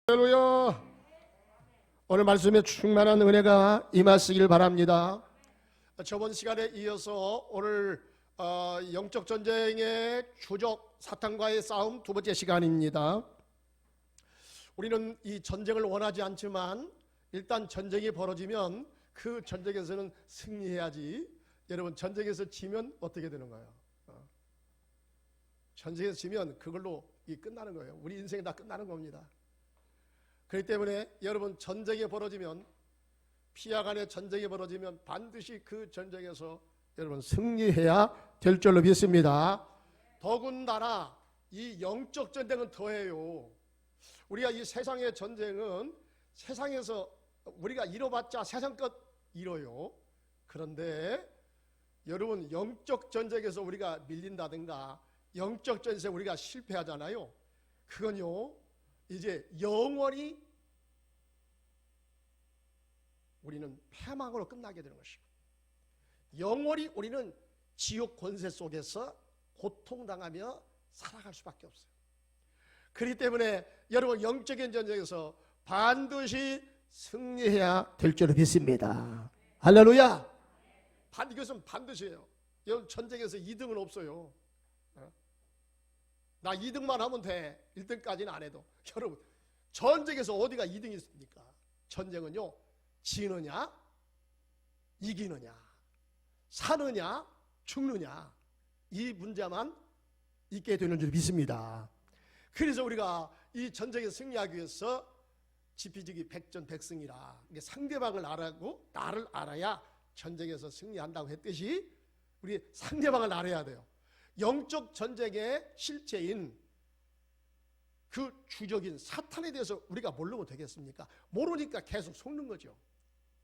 할렐루야. 오늘 말씀에 충만한 은혜가 임하시길 바랍니다. 저번 시간에 이어서 오늘 영적 전쟁의 주적 사탄과의 싸움 두 번째 시간입니다. 우리는 이 전쟁을 원하지 않지만 일단 전쟁이 벌어지면 그 전쟁에서는 승리해야지. 여러분, 전쟁에서 지면 어떻게 되는 거예요? 전쟁에서 지면 그걸로 끝나는 거예요. 우리 인생이 다 끝나는 겁니다. 그렇기 때문에 여러분, 전쟁이 벌어지면, 피하 간의 전쟁이 벌어지면 반드시 그 전쟁에서 여러분 승리해야 될 줄로 믿습니다. 더군다나 이 영적 전쟁은 더해요. 우리가 이 세상의 전쟁은 세상에서 우리가 이뤄봤자 세상 것 이뤄요. 그런데 여러분, 영적 전쟁에서 우리가 밀린다든가 영적 전쟁에서 우리가 실패하잖아요. 그건요, 이제 영원히 우리는 패망으로 끝나게 되는 것이고, 영원히 우리는 지옥 권세 속에서 고통당하며 살아갈 수밖에 없어요. 그렇기 때문에 여러분, 영적인 전쟁에서 반드시 승리해야 될 줄로 믿습니다. 할렐루야. 이것은 반드시예요. 여러분, 전쟁에서 2등은 없어요. 나 2등만 하면 돼. 1등까지는 안 해도. 여러분, 전쟁에서 어디가 2등이 있습니까? 전쟁은요, 지느냐 이기느냐, 사느냐 죽느냐, 이 문제만 있게 되는 줄 믿습니다. 그래서 우리가 이 전쟁에서 승리하기 위해서 지피지기 백전백승이라, 상대방을 알고 나를 알아야 전쟁에서 승리한다고 했듯이 우리 상대방을 알아야 돼요. 영적 전쟁의 실체인 그 주적인 사탄에 대해서 우리가 모르면 되겠습니까? 모르니까 계속 속는 거죠.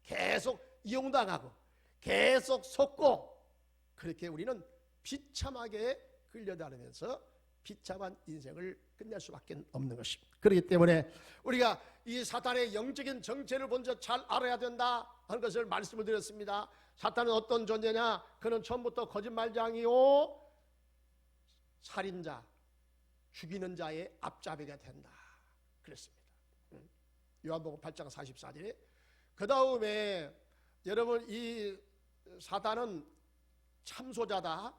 계속 이용당하고 계속 속고, 그렇게 우리는 비참하게 끌려다니면서 비참한 인생을 끝낼 수밖에 없는 것입니다. 그렇기 때문에 우리가 이 사탄의 영적인 정체를 먼저 잘 알아야 된다 하는 것을 말씀을 드렸습니다. 사탄은 어떤 존재냐? 그는 처음부터 거짓말장이요, 살인자, 죽이는 자의 앞잡이가 된다 그랬습니다. 요한복음 8장 44절에. 그 다음에 여러분, 이 사탄은 참소자다,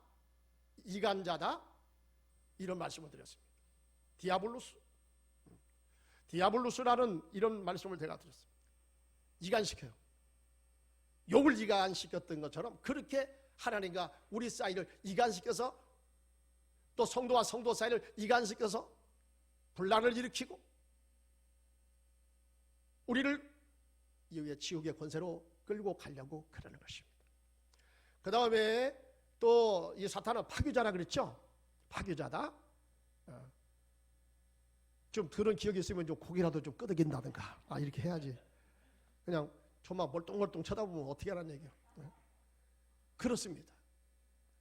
이간자다, 이런 말씀을 드렸습니다. 디아블루스라는 이런 말씀을 제가 드렸습니다. 이간시켜요. 욕을 이간시켰던 것처럼 그렇게 하나님과 우리 사이를 이간시켜서, 또 성도와 성도 사이를 이간시켜서 분란을 일으키고 우리를 이후에 지옥의 권세로 끌고 가려고 그러는 것입니다. 그 다음에 또 이 사탄은 파괴자라 그랬죠. 파괴자다. 좀 들은 기억이 있으면 좀 고개라도 좀 끄덕인다든가, 이렇게 해야지. 그냥 좀만 멀뚱멀뚱 쳐다보면 어떻게 하라는 얘기예요. 그렇습니다.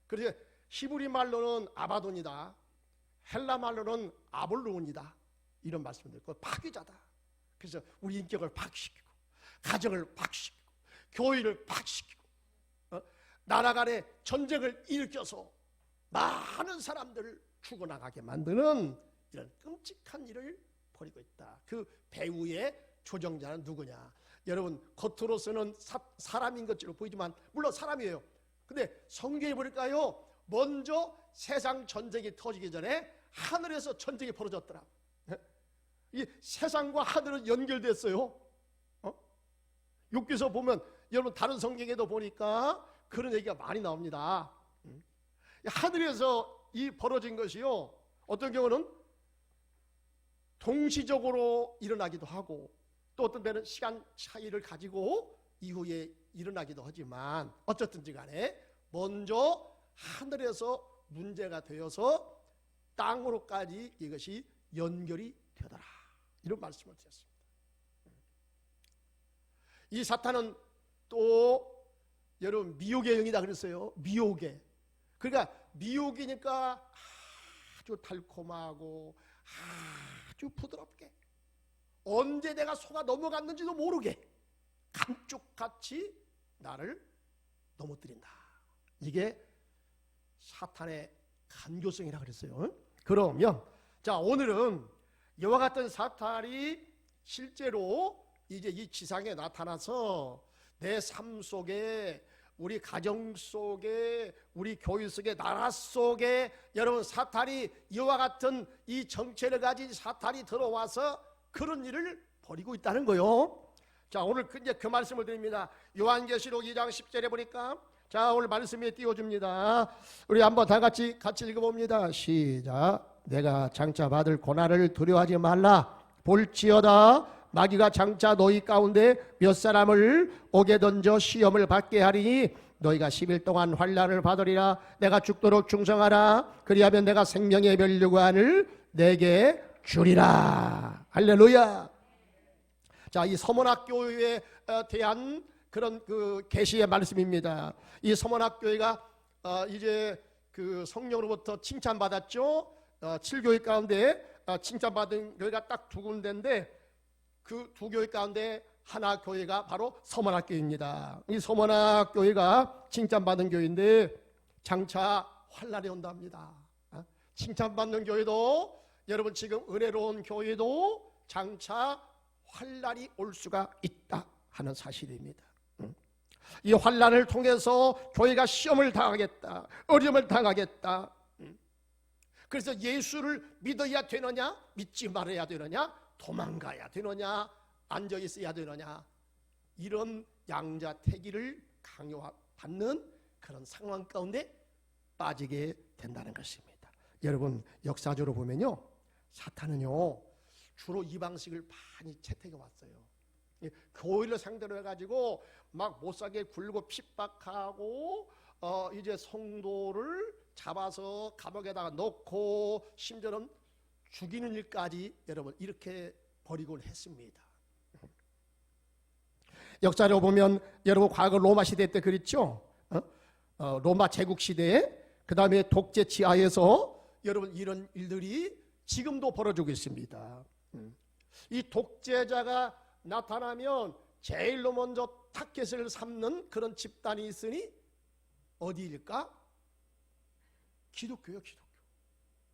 그래서 히브리 말로는 아바돈이다, 헬라 말로는 아볼루온이다, 이런 말씀을 드렸고, 파괴자다. 그래서 우리 인격을 파괴시키고, 가정을 파괴시키고, 교회를 파괴시키고, 나라 간의 전쟁을 일으켜서 많은 사람들을 죽어나가게 만드는 이런 끔찍한 일을 벌이고 있다. 그 배후의 조정자는 누구냐? 여러분, 겉으로서는 사람인 것처럼 보이지만 물론 사람이에요. 근데 성경에 보니까요, 먼저 세상 전쟁이 터지기 전에 하늘에서 전쟁이 벌어졌더라. 이 세상과 하늘은 연결됐어요. 욥기서 보면, 여러분 다른 성경에도 보니까 그런 얘기가 많이 나옵니다. 하늘에서 이 벌어진 것이요, 어떤 경우는 동시적으로 일어나기도 하고, 또 어떤 때는 시간 차이를 가지고 이후에 일어나기도 하지만, 어쨌든지 간에 먼저 하늘에서 문제가 되어서 땅으로까지 이것이 연결이 되더라, 이런 말씀을 드렸습니다. 이 사탄은 또 여러분 미혹의 영이다 그랬어요. 미혹의. 그러니까 미혹이니까 아주 달콤하고 아주 부드럽게, 언제 내가 속아 넘어갔는지도 모르게 감쪽같이 나를 넘어뜨린다. 이게 사탄의 간교성이라 그랬어요. 그러면 자, 오늘은 이와 같은 사탄이 실제로 이제 이 지상에 나타나서 내 삶 속에, 우리 가정 속에, 우리 교회 속에, 나라 속에 여러분 사탄이, 이와 같은 이 정체를 가진 사탄이 들어와서 그런 일을 벌이고 있다는 거요. 자, 오늘 이제 그 말씀을 드립니다. 요한계시록 2장 10절에 보니까, 자, 오늘 말씀에 띄워줍니다. 우리 한번 다 같이 읽어봅니다. 시작. 내가 장차 받을 고난을 두려워하지 말라. 볼지어다 마귀가 장차 너희 가운데 몇 사람을 옥에 던져 시험을 받게 하리니 너희가 10일 동안 환난을 받으리라. 내가 죽도록 충성하라. 그리하면 내가 생명의 면류관을 내게 주리라. 할렐루야. 자, 이 서문학교에 대한 그런 그 계시의 말씀입니다. 이 서문학교회가 이제 그 성령으로부터 칭찬받았죠. 7교회 가운데 칭찬받은 교회가 딱 두 군데인데, 그 두 교회 가운데 하나 교회가 바로 서문학교회입니다. 이 서문학교회가 칭찬받은 교회인데 장차 환난이 온답니다. 칭찬받는 교회도, 여러분 지금 은혜로운 교회도 장차 환난이 올 수가 있다 하는 사실입니다. 이 환난을 통해서 교회가 시험을 당하겠다, 어려움을 당하겠다. 그래서 예수를 믿어야 되느냐, 믿지 말아야 되느냐, 도망가야 되느냐, 앉아 있어야 되느냐, 이런 양자택일을 강요받는 그런 상황 가운데 빠지게 된다는 것입니다. 여러분, 역사적으로 보면요, 사탄은요 주로 이 방식을 많이 채택해 왔어요. 교회를 상대로 해가지고 막 못살게 굴고 핍박하고 이제 성도를 잡아서 감옥에다가 넣고 심지어는 죽이는 일까지 여러분 이렇게 벌이곤 했습니다. 역사를 보면 여러분 과거 로마 시대 때 그랬죠. 로마 제국 시대에, 그 다음에 독재 치하에서 여러분 이런 일들이 지금도 벌어지고 있습니다. 이 독재자가 나타나면 제일로 먼저 타켓을 삼는 그런 집단이 있으니 어디일까? 기독교요, 기독교.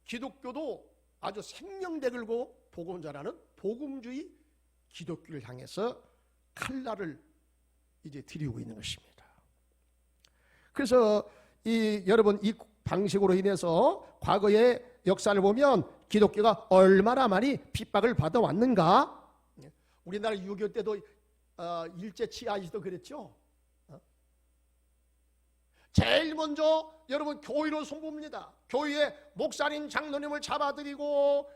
기독교도 아주 생명대 걸고 복음 전하는 복음주의 기독교를 향해서 칼날을 이제 들이고 있는 것입니다. 그래서 여러분 이 방식으로 인해서 과거의 역사를 보면 기독교가 얼마나 많이 핍박을 받아왔는가. 우리나라 6.25 때도 일제 치하에서도 그랬죠. 제일 먼저 여러분 교회로 송부입니다. 교회에 목사님, 장로님을 잡아들이고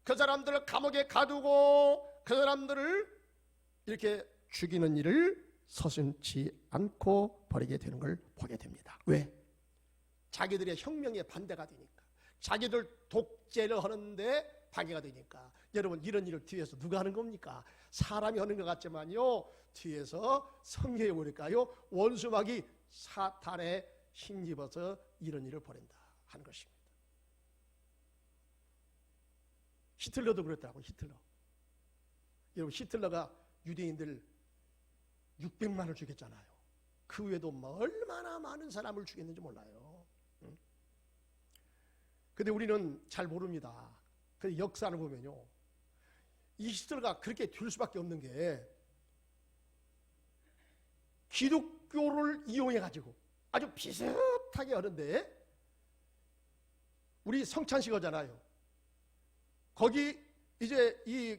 그 사람들을 감옥에 가두고 그 사람들을 이렇게 죽이는 일을 서슴지 않고 벌이게 되는 걸 보게 됩니다. 왜? 자기들의 혁명에 반대가 되니까, 자기들 독재를 하는데 방해가 되니까. 여러분 이런 일을 뒤에서 누가 하는 겁니까? 사람이 하는 것 같지만요, 뒤에서 성경에 보니까요 원수마귀 사탄에 힘입어서 이런 일을 벌인다 하는 것입니다. 히틀러도 그랬더라고요. 히틀러. 여러분 히틀러가 유대인들 600만을 죽였잖아요. 그 외에도 얼마나 많은 사람을 죽였는지 몰라요. 근데 우리는 잘 모릅니다. 근데 역사를 보면요, 이 히틀러가 그렇게 될 수밖에 없는 게 기독교를 이용해가지고 아주 비슷하게 하는데, 우리 성찬식 하잖아요. 거기 이제 이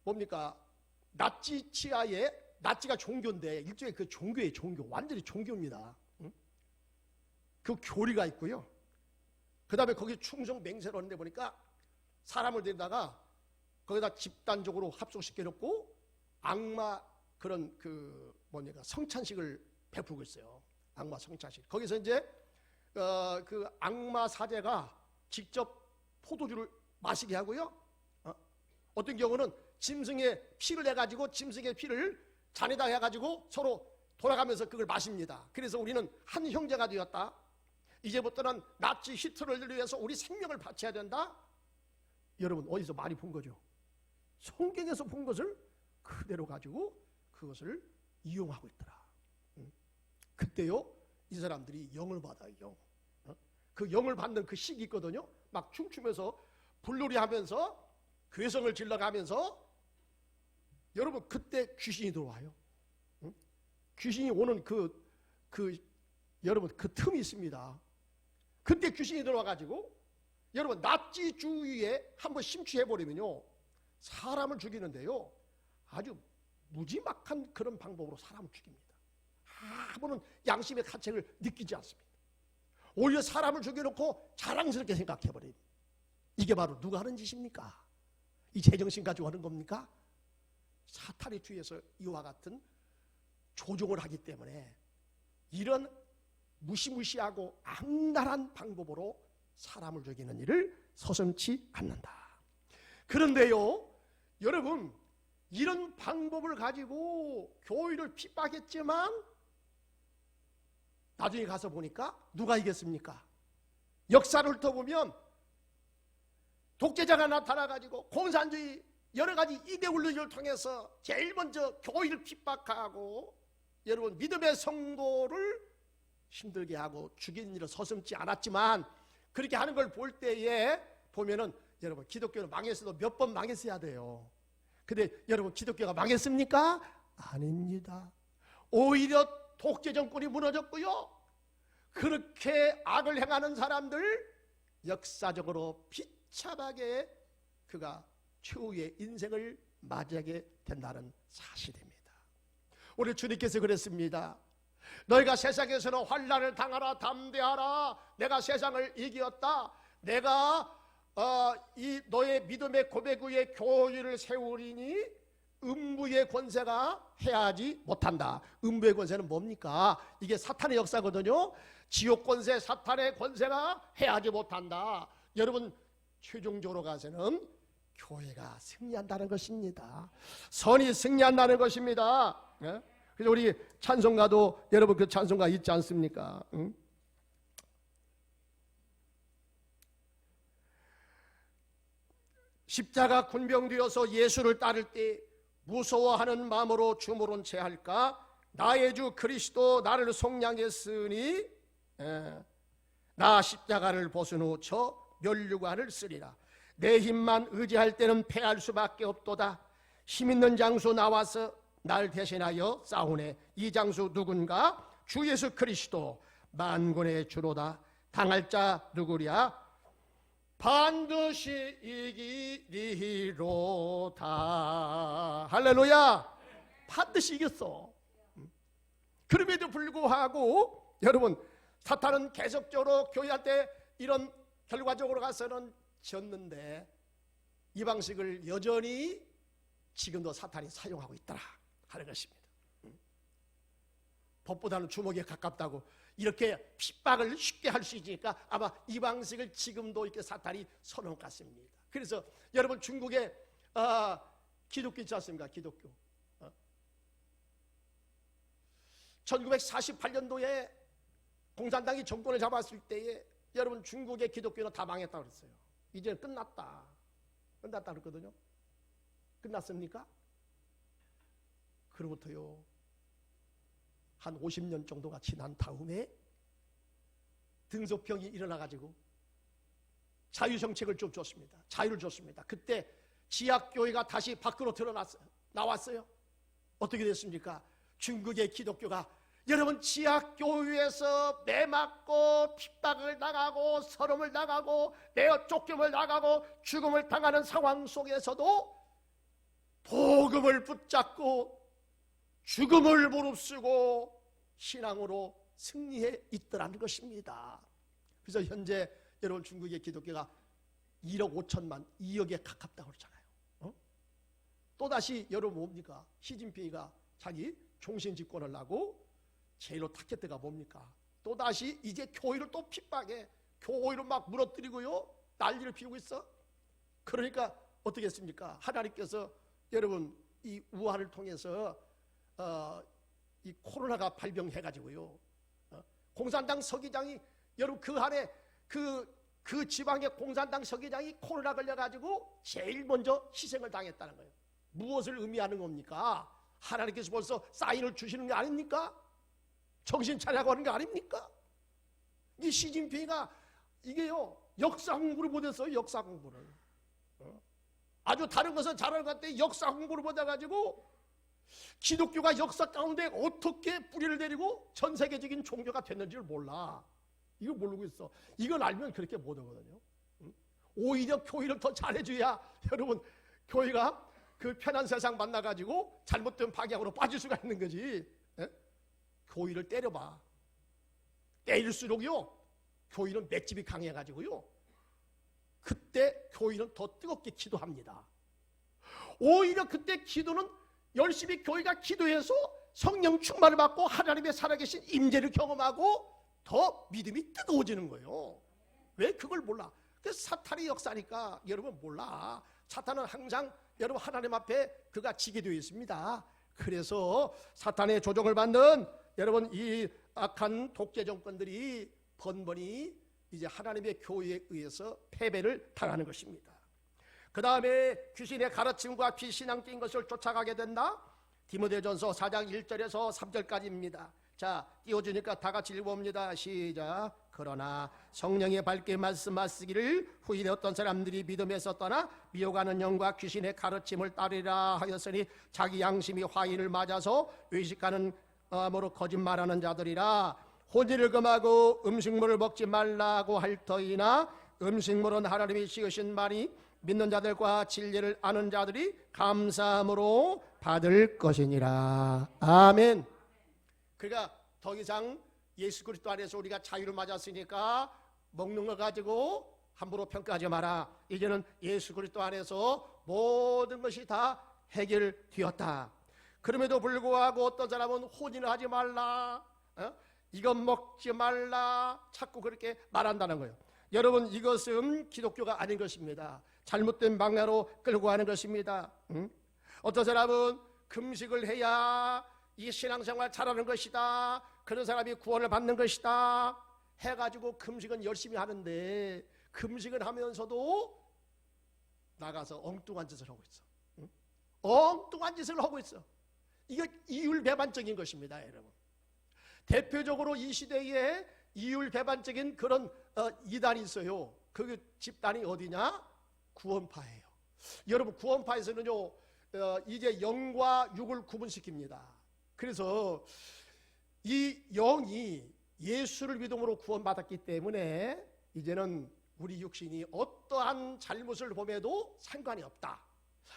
뭡니까, 나치 치하에, 나치가 종교인데 일종의 그 종교예요. 종교, 완전히 종교입니다. 그 교리가 있고요. 그 다음에 거기 충성 맹세를 하는데 보니까 사람을 데려다가 거기다 집단적으로 합숙시켜 놓고 악마 그런 그 뭡니까 성찬식을 베풀고 있어요. 악마 성찬식. 거기서 이제 그 악마 사제가 직접 포도주를 마시게 하고요. 어떤 경우는 짐승의 피를 내가지고 짐승의 피를 잔에다 해가지고 서로 돌아가면서 그걸 마십니다. 그래서 우리는 한 형제가 되었다. 이제부터는 나치 히틀러를 위해서 우리 생명을 바쳐야 된다. 여러분 어디서 많이 본 거죠? 성경에서 본 것을 그대로 가지고 그것을 이용하고 있더라. 그때요 이 사람들이 영을 받아요. 그 영을 받는 그 시기 있거든요. 막 춤추면서 불놀이 하면서 괴성을 질러가면서 여러분 그때 귀신이 들어와요. 응? 귀신이 오는 여러분 그 틈이 있습니다. 그때 귀신이 들어와가지고 여러분 나치 주의에 한번 심취해버리면요 사람을 죽이는데요 아주 무지막한 그런 방법으로 사람을 죽입니다. 아무런 양심의 가책을 느끼지 않습니다. 오히려 사람을 죽여놓고 자랑스럽게 생각해버려요. 이게 바로 누가 하는 짓입니까? 이 제정신 가지고 하는 겁니까? 사탄의 뒤에서 이와 같은 조종을 하기 때문에 이런 무시무시하고 악랄한 방법으로 사람을 죽이는 일을 서슴지 않는다. 그런데요 여러분 이런 방법을 가지고 교회를 핍박했지만 나중에 가서 보니까 누가 이겼습니까? 역사를 훑어보면 독재자가 나타나가지고 공산주의 여러 가지 이데올로기를 통해서 제일 먼저 교회를 핍박하고 여러분 믿음의 성도를 힘들게 하고 죽이는 일을 서슴지 않았지만 그렇게 하는 걸 볼 때에 보면은 여러분 기독교는 망했어도 몇 번 망했어야 돼요. 근데 여러분 기독교가 망했습니까? 아닙니다. 오히려 독재 정권이 무너졌고요. 그렇게 악을 행하는 사람들 역사적으로 비참하게 그가 최후의 인생을 맞이하게 된다는 사실입니다. 우리 주님께서 그랬습니다. 너희가 세상에서는 환난을 당하라 담대하라 내가 세상을 이기었다. 내가 이 너의 믿음의 고백 위에 교회를 세우리니 음부의 권세가 해하지 못한다. 음부의 권세는 뭡니까? 이게 사탄의 역사거든요. 지옥 권세 사탄의 권세가 해하지 못한다. 여러분 최종적으로 가서는 교회가 승리한다는 것입니다. 선이 승리한다는 것입니다. 그래서 우리 찬송가도 여러분 그 찬송가 있지 않습니까? 응? 십자가 군병되어서 예수를 따를 때 무서워하는 마음으로 주무른 채 할까? 나의 주 그리스도 나를 속량했으니 나 십자가를 벗은 후 저 면류관을 쓰리라. 내 힘만 의지할 때는 패할 수밖에 없도다. 힘있는 장수 나와서 날 대신하여 싸우네. 이 장수 누군가? 주 예수 그리스도 만군의 주로다. 당할 자 누구랴? 반드시 이기리로다. 할렐루야. 반드시 이겼어. 그럼에도 불구하고 여러분 사탄은 계속적으로 교회한테 이런 결과적으로 가서는 졌는데 이 방식을 여전히 지금도 사탄이 사용하고 있더라 하는 것입니다. 법보다는 주먹에 가깝다고 이렇게 핍박을 쉽게 할 수 있으니까 아마 이 방식을 지금도 이렇게 사탄이 선언 같습니다. 그래서 여러분 중국에 기독교 있지 않습니까? 기독교 1948년도에 공산당이 정권을 잡았을 때에 여러분 중국의 기독교는 다 망했다고 그랬어요. 이제 끝났다 그랬거든요. 끝났습니까? 그로부터요 한 50년 정도가 지난 다음에 등소평이 일어나가지고 자유정책을 좀 줬습니다. 자유를 줬습니다. 그때 지하교회가 다시 밖으로 나왔어요. 어떻게 됐습니까? 중국의 기독교가 여러분 지하교회에서 매맞고 핍박을 당하고 서름을 당하고 내어 쫓김을 당하고 죽음을 당하는 상황 속에서도 복음을 붙잡고 죽음을 무릅쓰고 신앙으로 승리해 있더라는 것입니다. 그래서 현재 여러분 중국의 기독교가 1억 5천만 2억에 가깝다고 그러잖아요. 또다시 여러분 뭡니까? 시진핑이가 자기 종신 집권을 하고 제일로 타켓트가 뭡니까? 또다시 이제 교회를 또 핍박해. 교회를 막 무너뜨리고요 난리를 피우고 있어. 그러니까 어떻게 했습니까? 하나님께서 여러분 이 우한을 통해서 이 코로나가 발병해가지고요 공산당 서기장이 여러분 그 안에 그 지방의 공산당 서기장이 코로나 걸려가지고 제일 먼저 희생을 당했다는 거예요. 무엇을 의미하는 겁니까? 하나님께서 벌써 사인을 주시는 게 아닙니까? 정신 차리라고 하는 게 아닙니까? 이 시진핑이가 이게요 역사 공부를 못했어요. 역사 공부를 아주 다른 것은 잘하는 것 같아. 역사 공부를 받아가지고 기독교가 역사 가운데 어떻게 뿌리를 내리고 전 세계적인 종교가 됐는지를 몰라. 이걸 모르고 있어. 이걸 알면 그렇게 못하거든요. 오히려 교회를 더 잘해줘야 여러분 교회가 그 편한 세상 만나가지고 잘못된 방향으로 빠질 수가 있는 거지. 예? 교회를 때려봐. 때릴수록요 교회는 맷집이 강해가지고요 그때 교회는 더 뜨겁게 기도합니다. 오히려 그때 기도는 열심히 교회가 기도해서 성령 충만을 받고 하나님의 살아계신 임재를 경험하고 더 믿음이 뜨거워지는 거예요. 왜 그걸 몰라? 그 사탄의 역사니까 여러분 몰라. 사탄은 항상 여러분 하나님 앞에 그가 지게 되어 있습니다. 그래서 사탄의 조종을 받는 여러분 이 악한 독재 정권들이 번번이 이제 하나님의 교회에 의해서 패배를 당하는 것입니다. 그 다음에 귀신의 가르침과 비신앙 띈 것을 쫓아가게 된다. 디모데전서 4장 1절에서 3절까지입니다. 자, 띄워주니까 다 같이 읽어봅니다. 시작. 그러나 성령의 밝게 말씀하시기를 후일에 어떤 사람들이 믿음에서 떠나 미혹하는 영과 귀신의 가르침을 따르라 하였으니 자기 양심이 화인을 맞아서 의식하는 뭐로 거짓말하는 자들이라. 혼인을 금하고 음식물을 먹지 말라고 할 터이나 음식물은 하나님이 지으신 말이 믿는 자들과 진리를 아는 자들이 감사함으로 받을 것이니라. 아멘. 그러니까 더 이상 예수 그리스도 안에서 우리가 자유를 맞았으니까 먹는 거 가지고 함부로 평가하지 마라. 이제는 예수 그리스도 안에서 모든 것이 다 해결되었다. 그럼에도 불구하고 어떤 사람은 혼인을 하지 말라, 이건 먹지 말라 자꾸 그렇게 말한다는 거예요. 여러분 이것은 기독교가 아닌 것입니다. 잘못된 방향으로 끌고 가는 것입니다. 어떤 사람은 금식을 해야 이 신앙생활 잘하는 것이다, 그런 사람이 구원을 받는 것이다 해가지고 금식은 열심히 하는데 금식을 하면서도 나가서 엉뚱한 짓을 하고 있어. 엉뚱한 짓을 하고 있어. 이거 이율배반적인 것입니다, 여러분. 대표적으로 이 시대에 이율배반적인 그런 이단이 있어요. 그 집단이 어디냐? 구원파예요. 여러분 구원파에서는요 이제 영과 육을 구분시킵니다. 그래서 이 영이 예수를 믿음으로 구원받았기 때문에 이제는 우리 육신이 어떠한 잘못을 범해도 상관이 없다.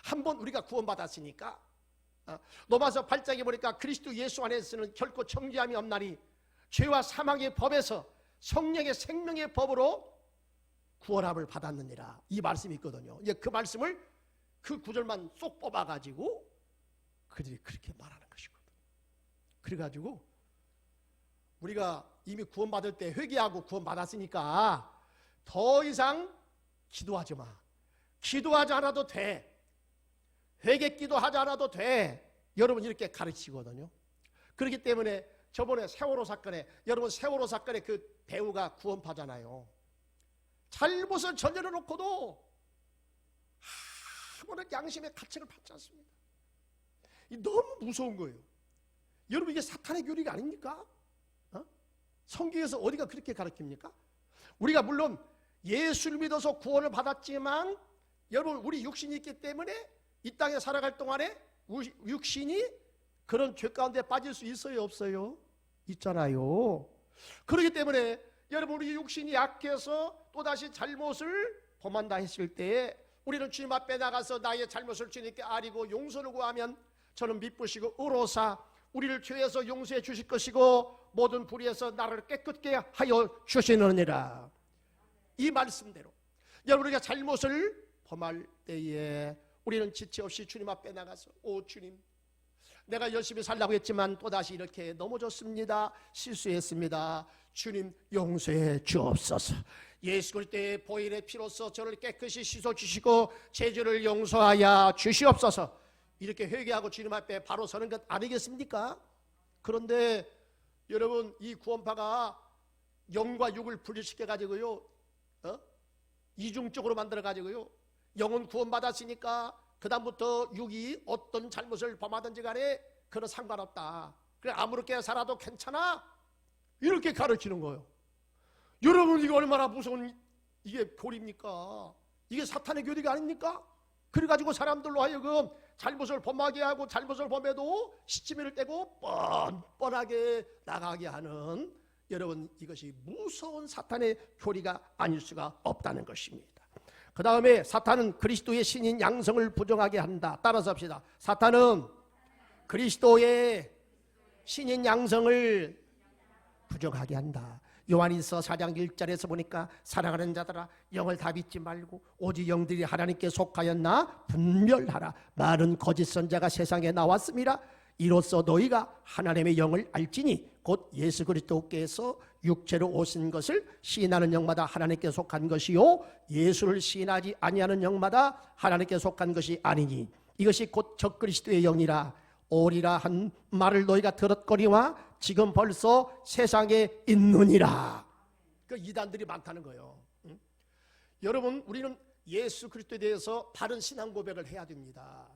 한번 우리가 구원받았으니까. 로마서 8장에 보니까 그리스도 예수 안에서는 결코 정죄함이 없나니 죄와 사망의 법에서 성령의 생명의 법으로 구원함을 받았느니라. 이 말씀이 있거든요. 이제 그 말씀을 그 구절만 쏙 뽑아가지고 그들이 그렇게 말하는 것이거든. 그래가지고 우리가 이미 구원받을 때 회개하고 구원받았으니까 더 이상 기도하지 마. 기도하지 않아도 돼. 회개 기도하지 않아도 돼. 여러분 이렇게 가르치거든요. 그렇기 때문에 저번에 세월호 사건에 여러분 세월호 사건에 그 배우가 구원파잖아요. 잘못을 저질러 놓고도 아무런 양심의 가책을 받지 않습니다. 너무 무서운 거예요. 여러분 이게 사탄의 교리가 아닙니까? 성경에서 어디가 그렇게 가르칩니까? 우리가 물론 예수를 믿어서 구원을 받았지만 여러분 우리 육신이 있기 때문에 이 땅에 살아갈 동안에 육신이 그런 죄 가운데 빠질 수 있어요, 없어요? 있잖아요. 그렇기 때문에 여러분 우리 육신이 약해서 또다시 잘못을 범한다 했을 때에 우리는 주님 앞에 나가서 나의 잘못을 주님께 아리고 용서를 구하면 저는 미쁘시고 의로사 우리를 죄에서 용서해 주실 것이고 모든 불의에서 나를 깨끗게 하여 주시느니라. 이 말씀대로 여러분 우리가 잘못을 범할 때에 우리는 지체 없이 주님 앞에 나가서 오 주님 내가 열심히 살려고 했지만 또다시 이렇게 넘어졌습니다. 실수했습니다. 주님 용서해 주옵소서. 예수 그리스도의 보혈의 피로써 저를 깨끗이 씻어주시고 제 죄를 용서하여 주시옵소서. 이렇게 회개하고 주님 앞에 바로 서는 것 아니겠습니까? 그런데 여러분 이 구원파가 영과 육을 분리시켜가지고요 이중적으로 만들어가지고요 영은 구원받았으니까 그 다음부터 육이 어떤 잘못을 범하든지 간에 그건 상관없다. 그래 아무렇게 살아도 괜찮아. 이렇게 가르치는 거예요. 여러분 이거 얼마나 무서운 이게 교리입니까? 이게 사탄의 교리가 아닙니까? 그래가지고 사람들로 하여금 잘못을 범하게 하고 잘못을 범해도 시치미를 떼고 뻔뻔하게 나가게 하는, 여러분 이것이 무서운 사탄의 교리가 아닐 수가 없다는 것입니다. 그 다음에 사탄은 그리스도의 신인 양성을 부정하게 한다. 따라서 합시다. 사탄은 그리스도의 신인 양성을 부정하게 한다. 요한일서 4장 1절에서 보니까 사랑하는 자들아 영을 다 믿지 말고 오직 영들이 하나님께 속하였나 분별하라. 많은 거짓 선자가 세상에 나왔음이라. 이로써 너희가 하나님의 영을 알지니 곧 예수 그리스도께서 육체로 오신 것을 시인하는 영마다 하나님께 속한 것이요 예수를 시인하지 아니하는 영마다 하나님께 속한 것이 아니니 이것이 곧 적그리스도의 영이라. 오리라 한 말을 너희가 들었거니와 지금 벌써 세상에 있느니라. 그 이단들이 많다는 거예요. 응? 여러분 우리는 예수 그리스도에 대해서 바른 신앙 고백을 해야 됩니다.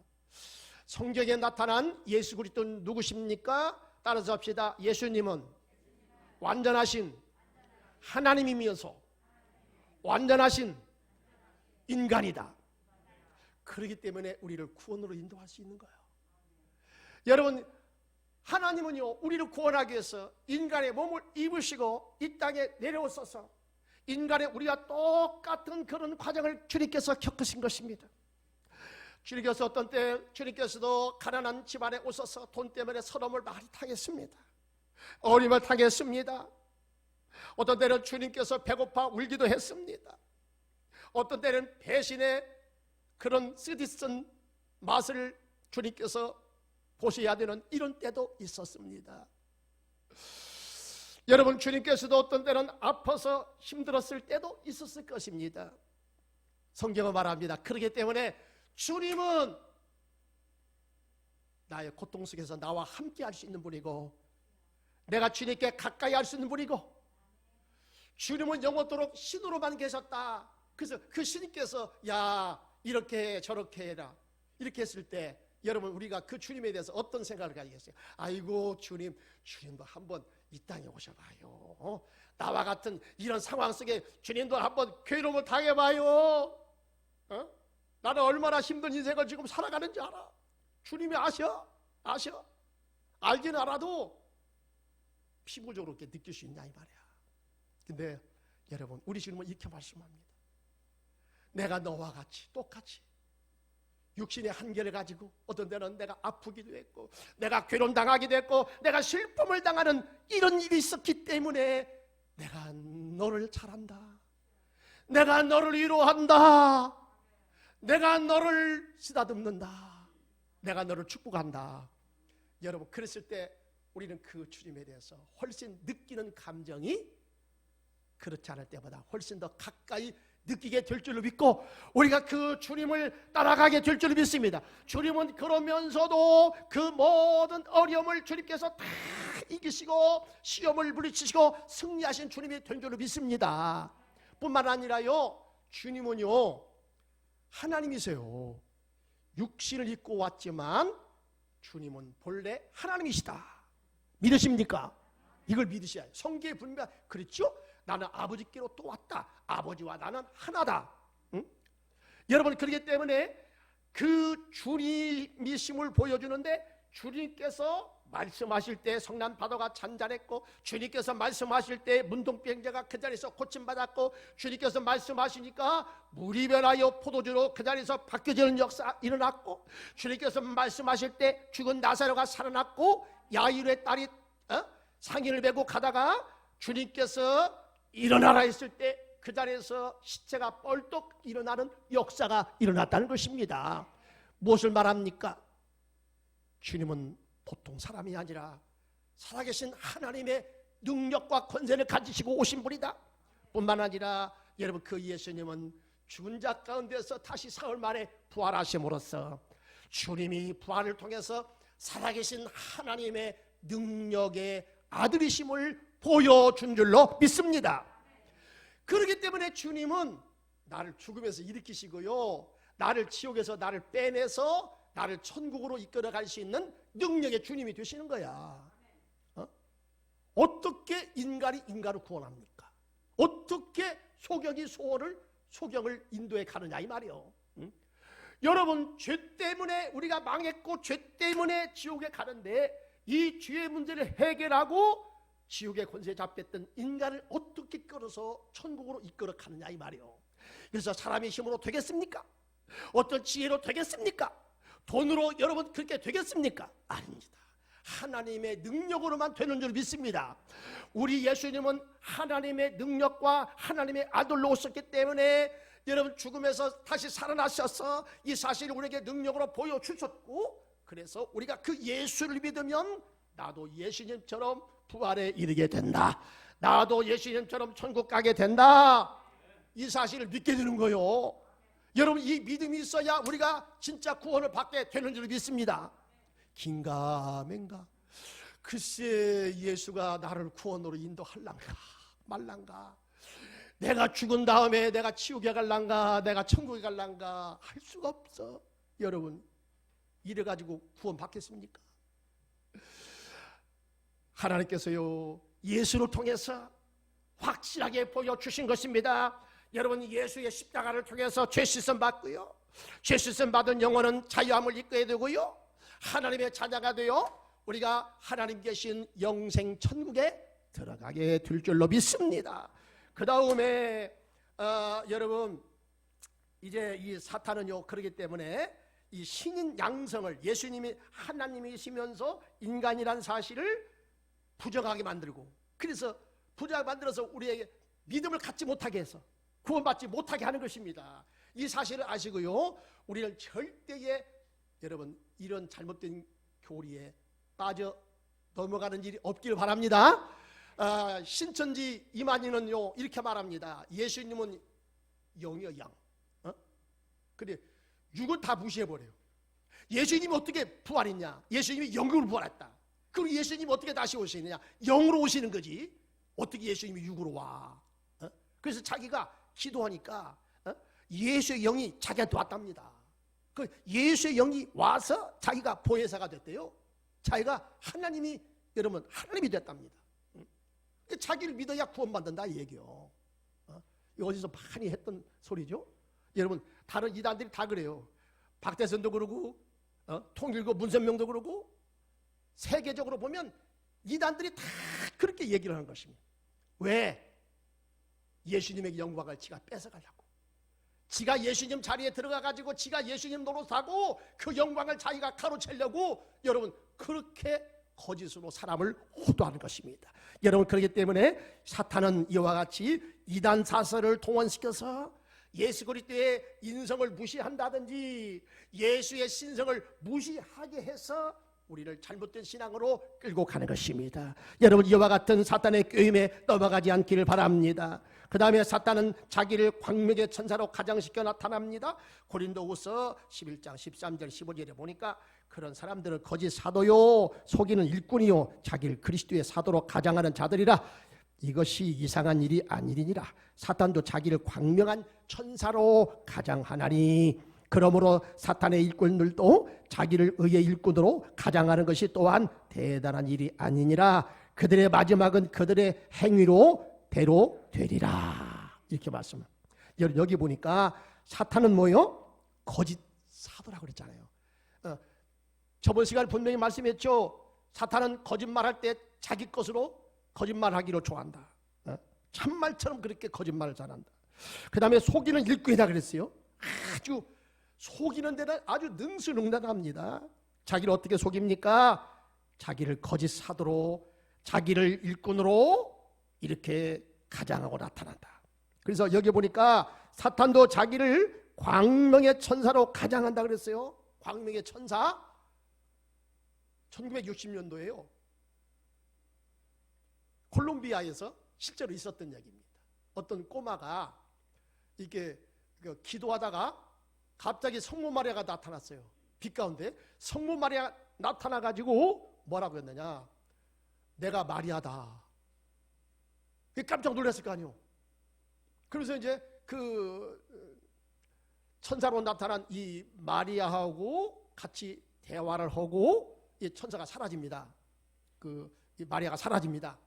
성경에 나타난 예수 그리스도는 누구십니까? 따라서 합시다. 예수님은 완전하신 하나님이면서 완전하신 인간이다. 그렇기 때문에 우리를 구원으로 인도할 수 있는 거예요. 여러분 하나님은요 우리를 구원하기 위해서 인간의 몸을 입으시고 이 땅에 내려오셔서 인간의 우리와 똑같은 그런 과정을 주님께서 겪으신 것입니다. 주님께서 어떤 때 주님께서도 가난한 집안에 오셔서 돈 때문에 서름을 많이 당했습니다. 어림을 당했습니다. 어떤 때는 주님께서 배고파 울기도 했습니다. 어떤 때는 배신의 그런 쓰디쓴 맛을 주님께서 보셔야 되는 이런 때도 있었습니다. 여러분 주님께서도 어떤 때는 아파서 힘들었을 때도 있었을 것입니다. 성경은 말합니다. 그렇기 때문에 주님은 나의 고통 속에서 나와 함께 할 수 있는 분이고 내가 주님께 가까이 할 수 있는 분이고 주님은 영원토록 신으로만 계셨다. 그래서 그 신께서 야 이렇게 해 저렇게 해라 이렇게 했을 때 여러분 우리가 그 주님에 대해서 어떤 생각을 가지겠어요? 아이고 주님도 한번 이 땅에 오셔봐요. 나와 같은 이런 상황 속에 주님도 한번 괴로움을 당해봐요. 나는 얼마나 힘든 인생을 지금 살아가는지 알아. 주님이 아셔. 알긴 알아도 피부적으로 이렇게 느낄 수 있냐 이 말이야. 근데 여러분 우리 주님은 이렇게 말씀합니다. 내가 너와 같이 똑같이 육신의 한계를 가지고 어떤 때는 내가 아프기도 했고 내가 괴로움당하기도 했고 내가 슬픔을 당하는 이런 일이 있었기 때문에 내가 너를 잘한다. 내가 너를 위로한다. 내가 너를 쓰다듬는다. 내가 너를 축복한다. 여러분 그랬을 때 우리는 그 주님에 대해서 훨씬 느끼는 감정이 그렇지 않을 때보다 훨씬 더 가까이 느끼게 될 줄로 믿고 우리가 그 주님을 따라가게 될 줄로 믿습니다. 주님은 그러면서도 그 모든 어려움을 주님께서 다 이기시고 시험을 물리치시고 승리하신 주님이 된 줄로 믿습니다. 뿐만 아니라요 주님은요 하나님이세요. 육신을 입고 왔지만 주님은 본래 하나님이시다. 믿으십니까? 이걸 믿으셔야 해요. 성경에 분명 그렇죠? 나는 아버지께로 또 왔다. 아버지와 나는 하나다. 응? 여러분 그렇기 때문에 그 주님이심을 보여주는데 주님께서 말씀하실 때 성난 바다가 잔잔했고 주님께서 말씀하실 때 문둥병자가 그 자리에서 고침받았고 주님께서 말씀하시니까 물이 변하여 포도주로 그 자리에서 바뀌어지는 역사 일어났고 주님께서 말씀하실 때 죽은 나사로가 살아났고 야이로의 딸이 상인을 메고 가다가 주님께서 일어나라 했을 때 그 자리에서 시체가 뻘떡 일어나는 역사가 일어났다는 것입니다. 무엇을 말합니까? 주님은 보통 사람이 아니라 살아계신 하나님의 능력과 권세를 가지시고 오신 분이다. 뿐만 아니라 여러분 그 예수님은 죽은 자 가운데서 다시 사흘 만에 부활하심으로써 주님이 부활을 통해서 살아계신 하나님의 능력의 아들이심을 보여준 줄로 믿습니다. 그렇기 때문에 주님은 나를 죽음에서 일으키시고요 나를 지옥에서 나를 빼내서 나를 천국으로 이끌어갈 수 있는 능력의 주님이 되시는 거야. 어떻게 인간이 인간을 구원합니까? 어떻게 소경이 소경을 인도해 가느냐 이 말이요. 여러분, 죄 때문에 우리가 망했고 죄 때문에 지옥에 가는데 이 죄의 문제를 해결하고 지옥의 권세 잡혔던 인간을 어떻게 끌어서 천국으로 이끌어 가느냐 이 말이요. 그래서 사람의 힘으로 되겠습니까? 어떤 지혜로 되겠습니까? 돈으로 여러분 그렇게 되겠습니까? 아닙니다. 하나님의 능력으로만 되는 줄 믿습니다. 우리 예수님은 하나님의 능력과 하나님의 아들로 오셨기 때문에 여러분 죽음에서 다시 살아나셔서 이 사실을 우리에게 능력으로 보여주셨고, 그래서 우리가 그 예수를 믿으면 나도 예수님처럼 부활에 이르게 된다, 나도 예수님처럼 천국 가게 된다, 이 사실을 믿게 되는 거예요. 여러분, 이 믿음이 있어야 우리가 진짜 구원을 받게 되는 줄 믿습니다. 긴가맨가, 글쎄 예수가 나를 구원으로 인도할란가 말란가, 내가 죽은 다음에 내가 지옥에 갈란가 내가 천국에 갈란가 할 수가 없어. 여러분, 이래가지고 구원 받겠습니까? 하나님께서요 예수를 통해서 확실하게 보여주신 것입니다. 여러분, 예수의 십자가를 통해서 죄 씻음 받고요, 죄 씻음 받은 영혼은 자유함을 입게 되고요, 하나님의 자녀가 되어 우리가 하나님 계신 영생 천국에 들어가게 될 줄로 믿습니다. 그 다음에 여러분, 이제 이 사탄은요 그렇기 때문에 이 신인 양성을, 예수님이 하나님이시면서 인간이란 사실을 부정하게 만들고, 그래서 부정하게 만들어서 우리에게 믿음을 갖지 못하게 해서 구원받지 못하게 하는 것입니다. 이 사실을 아시고요, 우리는 절대에 여러분 이런 잘못된 교리에 빠져 넘어가는 일이 없기를 바랍니다. 신천지 이만희는요 이렇게 말합니다. 예수님은 영이요 영. 그래, 육을 다 무시해버려요. 예수님이 어떻게 부활했냐? 예수님이 영으로 부활했다. 그리고 예수님이 어떻게 다시 오시느냐? 영으로 오시는 거지. 어떻게 예수님이 육으로 와? 그래서 자기가 기도하니까 예수의 영이 자기한테 왔답니다. 그 예수의 영이 와서 자기가 보혜사가 됐대요. 자기가 하나님이, 여러분 하나님이 됐답니다. 자기를 믿어야 구원받는다 이 얘기요. 어디서 많이 했던 소리죠. 여러분, 다른 이단들이 다 그래요. 박대선도 그러고 통일교 문선명도 그러고, 세계적으로 보면 이단들이 다 그렇게 얘기를 하는 것입니다. 왜? 예수님의 영광을 지가 뺏어가려고. 지가 예수님 자리에 들어가가지고 지가 예수님 노릇하고 그 영광을 자기가 가로채려고 여러분 그렇게 거짓으로 사람을 호도하는 것입니다. 여러분, 그렇기 때문에 사탄은 이와 같이 이단 사설을 동원시켜서 예수 그리스도의 인성을 무시한다든지 예수의 신성을 무시하게 해서 우리를 잘못된 신앙으로 끌고 가는 것입니다. 여러분, 이와 같은 사탄의 꾀임에 넘어가지 않기를 바랍니다. 그 다음에 사탄은 자기를 광명의 천사로 가장시켜 나타납니다. 고린도후서 11장 13절 15절에 보니까 그런 사람들은 거짓 사도요, 속이는 일꾼이요, 자기를 그리스도의 사도로 가장하는 자들이라. 이것이 이상한 일이 아니니라. 사탄도 자기를 광명한 천사로 가장하나니, 그러므로 사탄의 일꾼들도 자기를 의의 일꾼으로 가장하는 것이 또한 대단한 일이 아니니라. 그들의 마지막은 그들의 행위로 대로 되리라. 이렇게 말씀을. 여기 보니까 사탄은 뭐요? 거짓 사도라고 그랬잖아요. 저번 시간에 분명히 말씀했죠. 사탄은 거짓말할 때 자기 것으로 거짓말하기로 좋아한다. 참말처럼 그렇게 거짓말을 잘한다. 그 다음에 속이는 일꾼이다 그랬어요. 아주 속이는 데는 아주 능수능란합니다. 자기를 어떻게 속입니까? 자기를 거짓 사도로, 자기를 일꾼으로 이렇게 가장하고 나타난다. 그래서 여기 보니까 사탄도 자기를 광명의 천사로 가장한다 그랬어요. 광명의 천사. 1960년도에요. 콜롬비아에서 실제로 있었던 얘기입니다. 어떤 꼬마가 이렇게 기도하다가 갑자기 성모 마리아가 나타났어요. 빛 가운데 성모 마리아 나타나가지고 뭐라고 했느냐? 내가 마리아다. 깜짝 놀랐을 거 아니에요. 그래서 이제 그 천사로 나타난 이 마리아하고 같이 대화를 하고 이 천사가 사라집니다. 이 마리아가 사라집니다.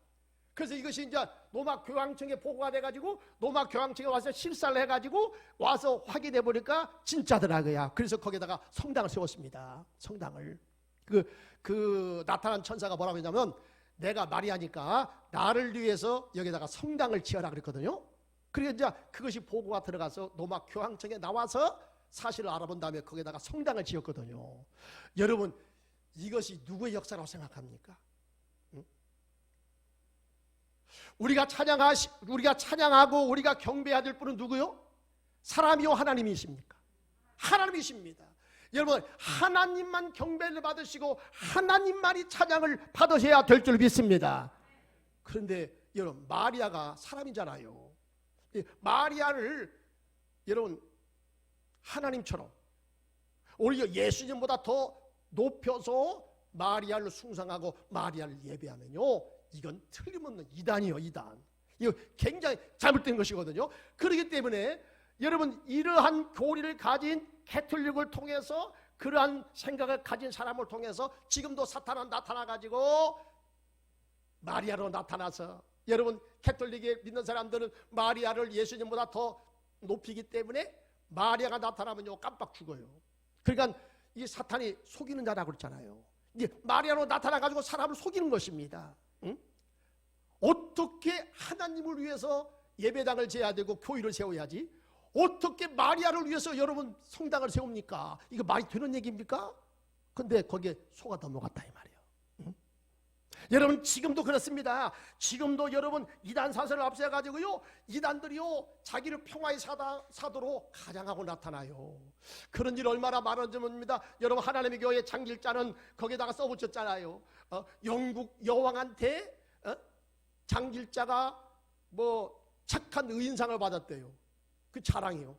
그래서 이것이 이제 노마 교황청에 보고가 돼가지고 노마 교황청에 와서 실사를 해가지고 와서 확인해 보니까 진짜더라고요. 그래서 거기다가 성당을 세웠습니다. 성당을. 그 나타난 천사가 뭐라고 했냐면, 내가 마리아니까 나를 위해서 여기다가 성당을 지어라 그랬거든요. 그래서 이제 그것이 보고가 들어가서 노마 교황청에 나와서 사실을 알아본 다음에 거기다가 성당을 지었거든요. 여러분, 이것이 누구의 역사라고 생각합니까? 우리가 찬양하고 우리가 경배해야 될 분은 누구요? 사람이요 하나님이십니까? 하나님이십니다. 여러분, 하나님만 경배를 받으시고 하나님만이 찬양을 받으셔야 될 줄 믿습니다. 그런데 여러분, 마리아가 사람이잖아요. 마리아를 여러분 하나님처럼 오히려 예수님보다 더 높여서 마리아를 숭상하고 마리아를 예배하면요, 이건 틀림없는 이단이요, 이단. 이거 굉장히 잘못된 것이거든요. 그렇기 때문에 여러분, 이러한 교리를 가진 캐톨릭을 통해서, 그러한 생각을 가진 사람을 통해서 지금도 사탄은 나타나가지고 마리아로 나타나서, 여러분 캐톨릭에 믿는 사람들은 마리아를 예수님보다 더 높이기 때문에 마리아가 나타나면요 깜빡 죽어요. 그러니까 이 사탄이 속이는 자라고 그랬잖아요. 이제 마리아로 나타나가지고 사람을 속이는 것입니다. 응? 어떻게 하나님을 위해서 예배당을 지어야 되고 교회를 세워야지, 어떻게 마리아를 위해서 여러분 성당을 세웁니까? 이거 말이 되는 얘기입니까? 근데 거기에 속아 넘어갔다 이 말이에요. 응? 여러분, 지금도 그렇습니다. 지금도 여러분 이단 사설을 앞세워가지고요, 이단들이요 자기를 평화의 사도로 가장하고 나타나요. 그런 일 얼마나 많은지 모릅니다. 여러분, 하나님의 교회 장길자는 거기에다가 써붙였잖아요. 영국 여왕한테 장길자가 뭐 착한 의인상을 받았대요. 그 자랑이요.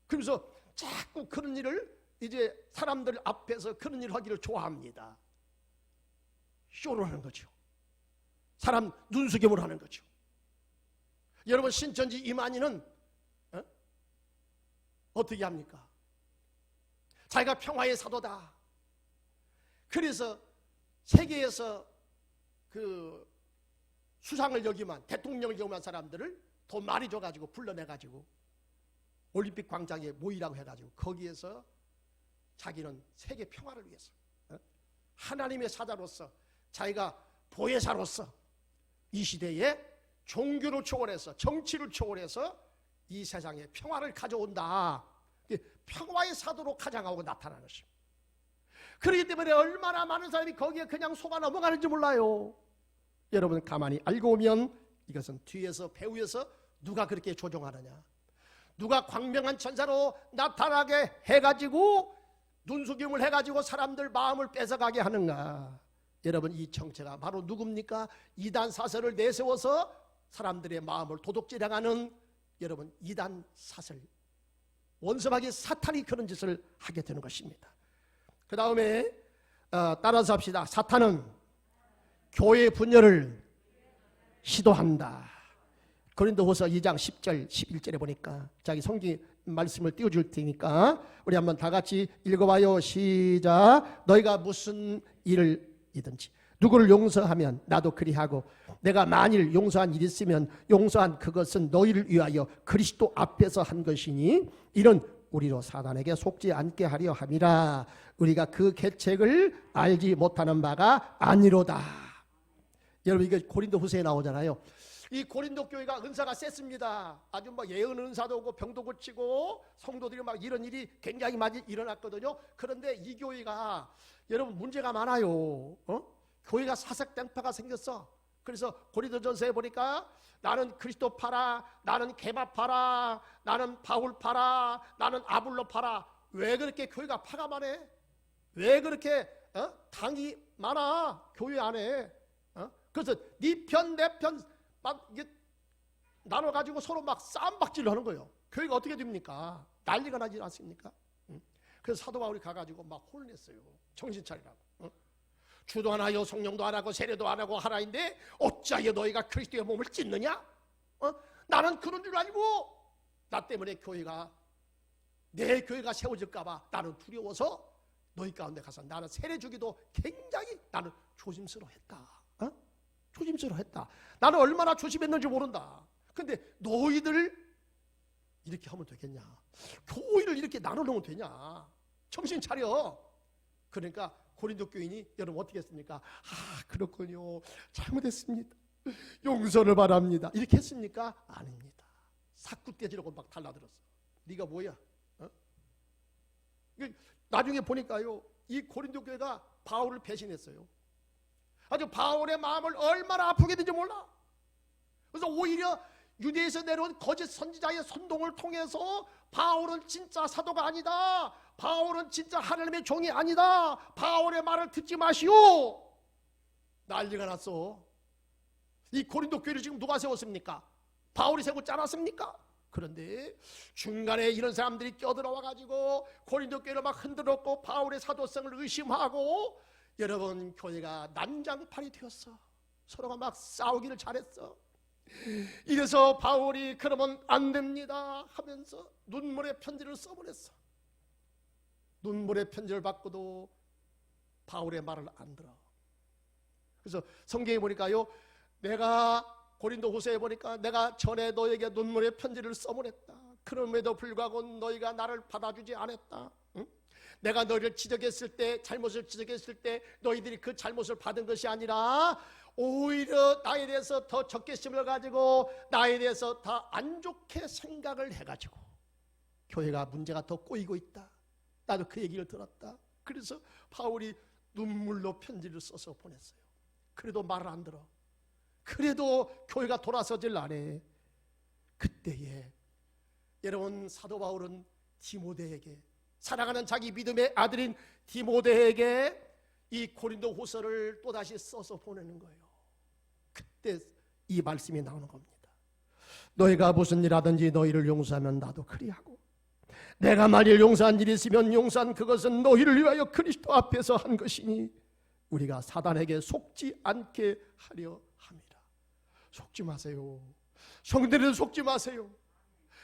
그러면서 자꾸 그런 일을 이제 사람들 앞에서 그런 일을 하기를 좋아합니다. 쇼를 하는 거죠. 사람 눈수겸을 하는 거죠. 여러분, 신천지 이만희는 어떻게 합니까? 자기가 평화의 사도다. 그래서 세계에서 그 수상을 여기만, 대통령을 여기만 사람들을 돈 많이 줘가지고 불러내가지고 올림픽 광장에 모이라고 해가지고 거기에서 자기는 세계 평화를 위해서 하나님의 사자로서, 자기가 보혜사로서 이 시대에 종교를 초월해서, 정치를 초월해서 이 세상에 평화를 가져온다. 평화의 사도로 가장하고 나타나는 것입니다. 그렇기 때문에 얼마나 많은 사람이 거기에 그냥 속아 넘어가는지 몰라요. 여러분, 가만히 알고 보면 이것은 뒤에서, 배후에서 누가 그렇게 조종하느냐, 누가 광명한 천사로 나타나게 해가지고 눈속임을 해가지고 사람들 마음을 뺏어가게 하는가. 여러분, 이 정체가 바로 누굽니까? 이단 사설을 내세워서 사람들의 마음을 도둑질해가는 여러분 이단 사설, 원수마귀 사탄이 그런 짓을 하게 되는 것입니다. 그 다음에 따라서 합시다. 사탄은 교회 분열을 시도한다. 고린도후서 2장 10절 11절에 보니까 자기 성경 말씀을 띄워줄 테니까 우리 한번 다 같이 읽어봐요. 시작. 너희가 무슨 일을 이든지 누구를 용서하면 나도 그리하고, 내가 만일 용서한 일이 있으면 용서한 그것은 너희를 위하여 그리스도 앞에서 한 것이니 이는 우리로 사단에게 속지 않게 하려 함이라. 우리가 그 계책을 알지 못하는 바가 아니로다. 여러분, 이게 고린도후서에 나오잖아요. 이 고린도 교회가 은사가 셌습니다. 아주 뭐 예언 은사도 오고 병도 고치고 성도들이 막 이런 일이 굉장히 많이 일어났거든요. 그런데 이 교회가 여러분 문제가 많아요. 교회가 사색당파가 생겼어. 그래서 고린도전서에 보니까 나는 그리스도 파라, 나는 게바 파라, 나는 바울 파라, 나는 아볼로 파라. 왜 그렇게 교회가 파가 많아? 왜 그렇게 당이 많아 교회 안에? 그래서 네 편 내 편 막 나눠가지고 서로 막 싸움박질을 하는 거예요. 교회가 어떻게 됩니까? 난리가 나지 않습니까? 그래서 사도 바울이 가가지고 막 혼냈어요. 정신 차리라고. 주도 안 하여 성령도 안 하고 세례도 안 하고 하라인데 어찌하여 너희가 그리스도의 몸을 찢느냐? 나는 그런 줄 알고 나 때문에 내 교회가 세워질까 봐 나는 두려워서 너희 가운데 가서 나는 세례 주기도 굉장히 나는 조심스러워했다. 조심스러워했다. 나는 얼마나 조심했는지 모른다. 근데 너희들 이렇게 하면 되겠냐? 교회를 이렇게 나눠놓으면 되냐? 정신 차려. 그러니까 고린도 교인이 여러분 어떻게 했습니까? 아, 그렇군요. 잘못했습니다. 용서를 바랍니다. 이렇게 했습니까? 아닙니다. 사쿠 떼지라고 막 달라들었어. 네가 뭐야? 어? 나중에 보니까요, 이 고린도 교회가 바울을 배신했어요. 아주 바울의 마음을 얼마나 아프게 했는지 몰라. 그래서 오히려 유대에서 내려온 거짓 선지자의 선동을 통해서 바울은 진짜 사도가 아니다. 바울은 진짜 하나님의 종이 아니다. 바울의 말을 듣지 마시오. 난리가 났어. 이 고린도 교회를 지금 누가 세웠습니까? 바울이 세우지 않았습니까? 그런데 중간에 이런 사람들이 껴들어와 가지고 고린도 교회를 막 흔들었고 바울의 사도성을 의심하고 여러분 교회가 난장판이 되었어. 서로가 막 싸우기를 잘했어. 이래서 바울이 그러면 안 됩니다 하면서 눈물의 편지를 써보냈어. 눈물의 편지를 받고도 바울의 말을 안 들어. 그래서 성경에 보니까요, 내가 고린도후서에 보니까 내가 전에 너에게 눈물의 편지를 써보냈다. 그럼에도 불구하고 너희가 나를 받아주지 않았다. 응? 내가 너희를 지적했을 때, 잘못을 지적했을 때 너희들이 그 잘못을 받은 것이 아니라 오히려 나에 대해서 더 적개심을 가지고 나에 대해서 더 안 좋게 생각을 해가지고 교회가 문제가 더 꼬이고 있다. 나도 그 얘기를 들었다. 그래서 바울이 눈물로 편지를 써서 보냈어요. 그래도 말을 안 들어. 그래도 교회가 돌아서질 않아. 그때에 여러분 사도 바울은 디모데에게, 사랑하는 자기 믿음의 아들인 디모데에게 이 고린도 후서를 또다시 써서 보내는 거예요. 그때 이 말씀이 나오는 겁니다. 너희가 무슨 일 하든지 너희를 용서하면 나도 그리하고, 내가 만일 용서한 일이 있으면 용서한 그것은 너희를 위하여 그리스도 앞에서 한 것이니 우리가 사단에게 속지 않게 하려 함이라. 속지 마세요. 성도들은 속지 마세요.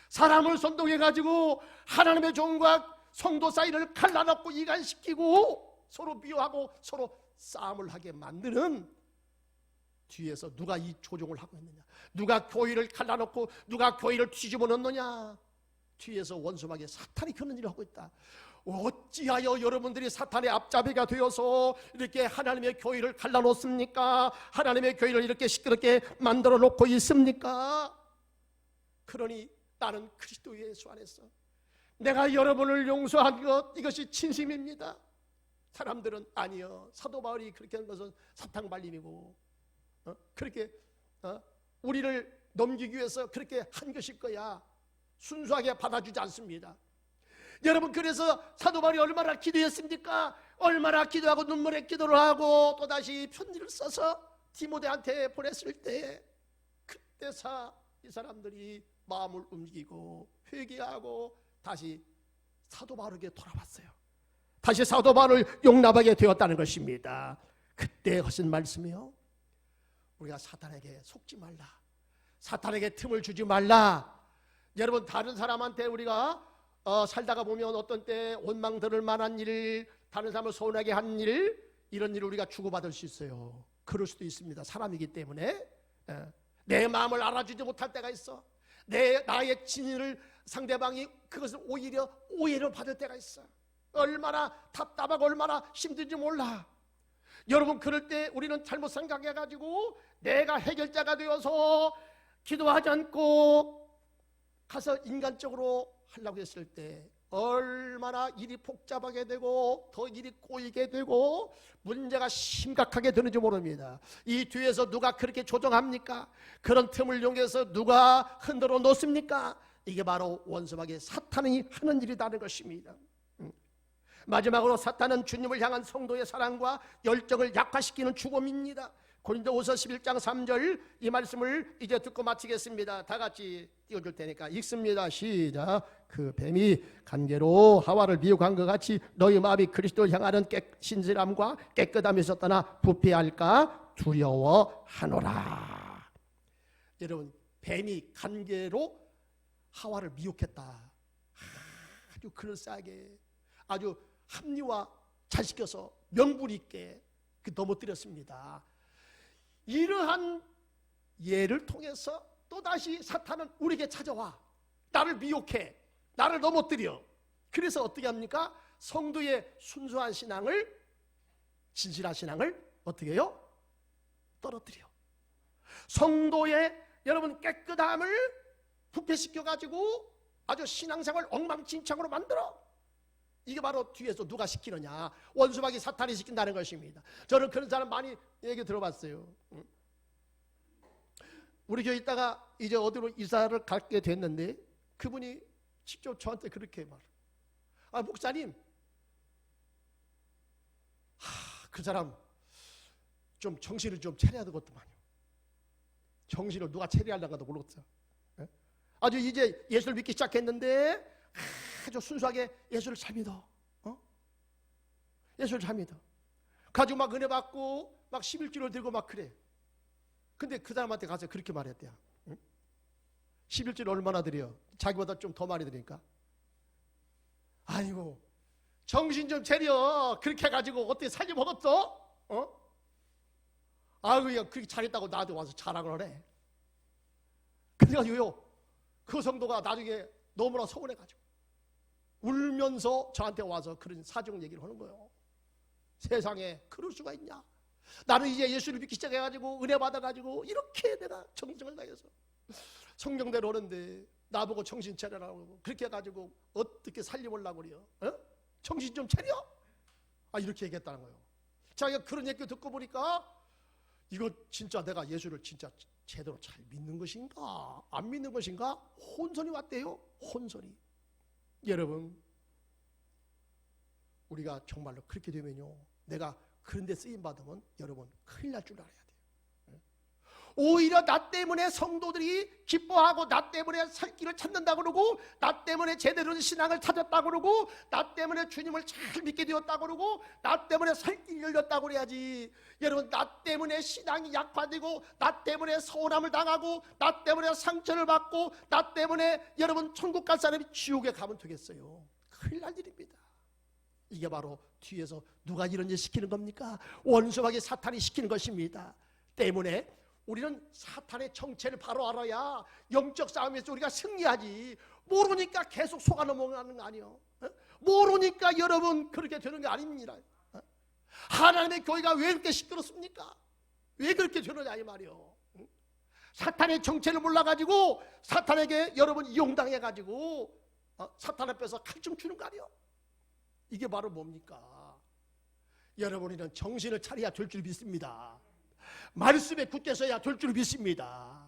사람을 선동해가지고 하나님의 종과 성도 사이를 갈라놓고 이간시키고 서로 미워하고 서로 싸움을 하게 만드는, 뒤에서 누가 이 조종을 하고 있느냐, 누가 교회를 갈라놓고 누가 교회를 뒤집어 놓느냐, 뒤에서 원수마귀 사탄이 그런 일을 하고 있다. 어찌하여 여러분들이 사탄의 앞잡이가 되어서 이렇게 하나님의 교회를 갈라놓습니까? 하나님의 교회를 이렇게 시끄럽게 만들어 놓고 있습니까? 그러니 나는 그리스도 예수 안에서 내가 여러분을 용서한 것, 이것이 진심입니다. 사람들은 아니요, 사도 바울이 그렇게 하는 것은 사탕 발림이고 그렇게 우리를 넘기기 위해서 그렇게 한 것일 거야. 순수하게 받아주지 않습니다. 여러분, 그래서 사도 바울이 얼마나 기도했습니까? 얼마나 기도하고 눈물의 기도를 하고 또다시 편지를 써서 디모데한테 보냈을 때, 그때 이 사람들이 마음을 움직이고 회개하고 다시 사도 바울에게 돌아왔어요. 다시 사도 바울을 용납하게 되었다는 것입니다. 그때 하신 말씀이요, 우리가 사탄에게 속지 말라, 사탄에게 틈을 주지 말라. 여러분, 다른 사람한테 우리가 살다가 보면 어떤 때 원망 들을 만한 일, 다른 사람을 서운하게 한 일, 이런 일을 우리가 주고받을 수 있어요. 그럴 수도 있습니다. 사람이기 때문에. 내 마음을 알아주지 못할 때가 있어. 나의 진리를 상대방이 그것을 오히려 오해를 받을 때가 있어. 얼마나 답답하고 얼마나 힘든지 몰라. 여러분, 그럴 때 우리는 잘못 생각해가지고 내가 해결자가 되어서 기도하지 않고 가서 인간적으로 하려고 했을 때 얼마나 일이 복잡하게 되고 더 일이 꼬이게 되고 문제가 심각하게 되는지 모릅니다. 이 뒤에서 누가 그렇게 조정합니까? 그런 틈을 이용해서 누가 흔들어 놓습니까? 이게 바로 원수마귀 사탄이 하는 일이라는 것입니다. 마지막으로 사탄은 주님을 향한 성도의 사랑과 열정을 약화시키는 죽음입니다. 고린도후서 11장 3절, 이 말씀을 이제 듣고 마치겠습니다. 다 같이 띄워줄 테니까 읽습니다. 시작. 그 뱀이 간계로 하와를 미혹한 것 같이 너희 마음이 그리스도를 향하는 신실함과 깨끗함이 있었다나 부패할까 두려워하노라. 여러분, 뱀이 간계로 하와를 미혹했다. 아주 그럴싸하게, 아주 합리화 잘 시켜서 명분 있게 넘어뜨렸습니다. 이러한 예를 통해서 또다시 사탄은 우리에게 찾아와 나를 미혹해, 나를 넘어뜨려. 그래서 어떻게 합니까? 성도의 순수한 신앙을, 진실한 신앙을 어떻게 해요? 떨어뜨려. 성도의 여러분 깨끗함을 부패시켜가지고 아주 신앙생활 엉망진창으로 만들어. 이게 바로 뒤에서 누가 시키느냐? 원수마귀 사탄이 시킨다는 것입니다. 저는 그런 사람 많이 얘기 들어봤어요. 우리 교회 있다가 이제 어디로 이사를 가게 됐는데 그분이 직접 저한테 그렇게 말해요. 아, 목사님, 그 사람 좀 정신을 좀 차려야 되겠더만요. 정신을 누가 차려하려고 모르겠어. 아주 이제 예수를 믿기 시작했는데 아주 순수하게 예수를 잘 믿어. 예수를 잘 믿어. 가지고 막 은혜 받고 막 11조를 들고 막 그래. 근데 그 사람한테 가서 그렇게 말했대요. 11조를 얼마나 드려? 자기보다 좀 더 많이 드리니까. 아이고, 정신 좀 차려. 그렇게 해가지고 어떻게 살지 먹었어? 아이고, 야, 그렇게 잘했다고 나한테 와서 자랑을 하네. 그래가지고요, 그 성도가 나중에 너무나 서운해가지고 울면서 저한테 와서 그런 사정 얘기를 하는 거예요. 세상에 그럴 수가 있냐? 나는 이제 예수를 믿기 시작해가지고 은혜 받아가지고 이렇게 내가 정성을 다해서 성경대로 하는데 나보고 정신 차려라고 그렇게 해가지고 어떻게 살려보려고 그래요? 정신 좀 차려? 아, 이렇게 얘기했다는 거예요. 자기가 그런 얘기 듣고 보니까 이거 진짜 내가 예수를 진짜 제대로 잘 믿는 것인가 안 믿는 것인가 혼선이 왔대요. 혼선이. 여러분, 우리가 정말로 그렇게 되면요, 내가 그런 데 쓰임받으면 여러분 큰일 날 줄 알아야 돼요. 오히려 나 때문에 성도들이 기뻐하고 나 때문에 살 길을 찾는다고 그러고 나 때문에 제대로 된 신앙을 찾았다고 그러고 나 때문에 주님을 잘 믿게 되었다고 그러고 나 때문에 살 길이 열렸다고 그래야지. 여러분, 나 때문에 신앙이 약화되고 나 때문에 서운함을 당하고 나 때문에 상처를 받고 나 때문에 여러분 천국 갈 사람이 지옥에 가면 되겠어요? 큰일 날 일입니다. 이게 바로 뒤에서 누가 이런 일 시키는 겁니까? 원수마귀 사탄이 시키는 것입니다. 때문에 우리는 사탄의 정체를 바로 알아야 영적 싸움에서 우리가 승리하지. 모르니까 계속 속아 넘어가는 거 아니에요. 모르니까 여러분 그렇게 되는 게 아닙니다. 하나님의 교회가 왜 그렇게 시끄럽습니까? 왜 그렇게 되느냐 이 말이에요. 사탄의 정체를 몰라가지고 사탄에게 여러분 이용당해가지고 사탄 앞에서 칼춤 추는 거 아니에요. 이게 바로 뭡니까? 여러분이는 정신을 차려야 될 줄 믿습니다. 말씀에 굳게 서야 될 줄 믿습니다.